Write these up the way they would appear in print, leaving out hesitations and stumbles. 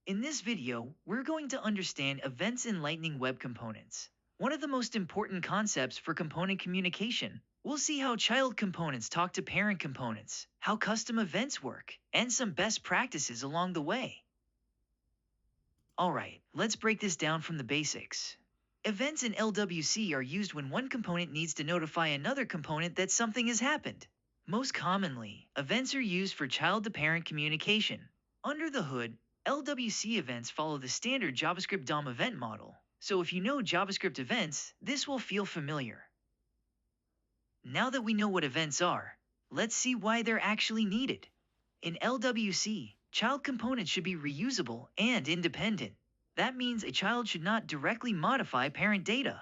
In this video, we're going to understand events in Lightning Web Components, one of the most important concepts for component communication. We'll see how child components talk to parent components, how custom events work, and some best practices along the way. Alright, let's break this down from the basics. Events in LWC are used when one component needs to notify another component that something has happened. Most commonly, events are used for child-to-parent communication. Under the hood, LWC events follow the standard JavaScript DOM event model, so if you know JavaScript events, this will feel familiar. Now that we know what events are, let's see why they're actually needed. In LWC, child components should be reusable and independent. That means a child should not directly modify parent data.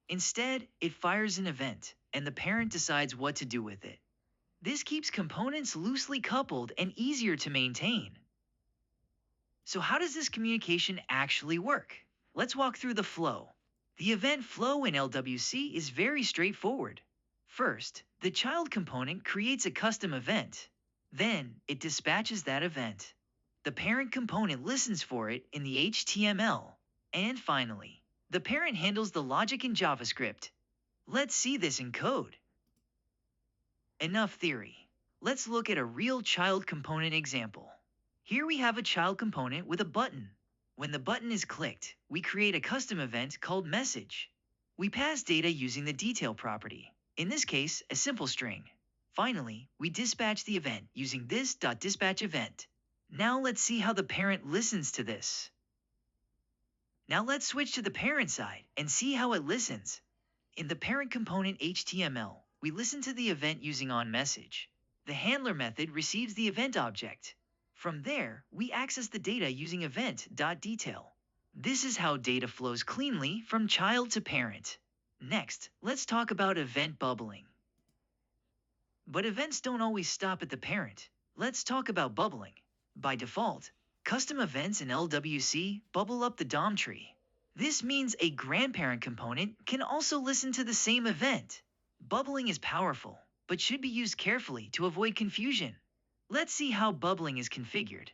Instead, it fires an event, and the parent decides what to do with it. This keeps components loosely coupled and easier to maintain. So how does this communication actually work? Let's walk through the flow. The event flow in LWC is very straightforward. First, the child component creates a custom event. Then, it dispatches that event. The parent component listens for it in the HTML. And finally, the parent handles the logic in JavaScript. Let's see this in code. Enough theory. Let's look at a real child component example. Here we have a child component with a button. When the button is clicked, we create a custom event called message. We pass data using the detail property, in this case, a simple string. Finally, we dispatch the event using this.dispatchEvent. Now let's see how the parent listens to this. Now let's switch to the parent side and see how it listens. In the parent component HTML, we listen to the event using onMessage. The handler method receives the event object. From there, we access the data using event.detail. This is how data flows cleanly from child to parent. Next, let's talk about event bubbling. But events don't always stop at the parent. Let's talk about bubbling. By default, custom events in LWC bubble up the DOM tree. This means a grandparent component can also listen to the same event. Bubbling is powerful, but should be used carefully to avoid confusion. Let's see how bubbling is configured.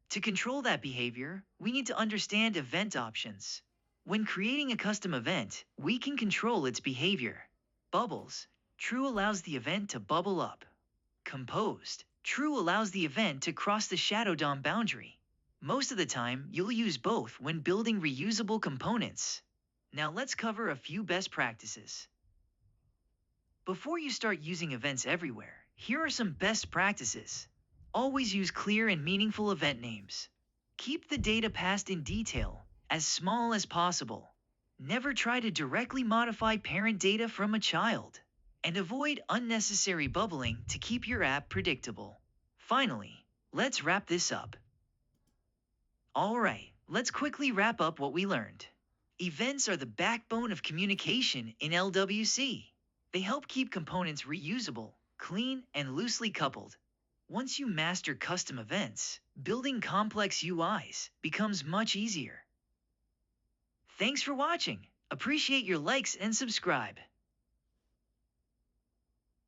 To control that behavior, we need to understand event options. When creating a custom event, we can control its behavior. Bubbles. True allows the event to bubble up. Composed. True allows the event to cross the shadow DOM boundary. Most of the time, you'll use both when building reusable components. Now let's cover a few best practices. Before you start using events everywhere, here are some best practices. Always use clear and meaningful event names. Keep the data passed in detail, as small as possible. Never try to directly modify parent data from a child. And avoid unnecessary bubbling to keep your app predictable. Finally, let's wrap this up. Alright, let's quickly wrap up what we learned. Events are the backbone of communication in LWC. They help keep components reusable, clean, and loosely coupled. Once you master custom events, building complex UIs becomes much easier. Thanks for watching. Appreciate your likes and subscribe.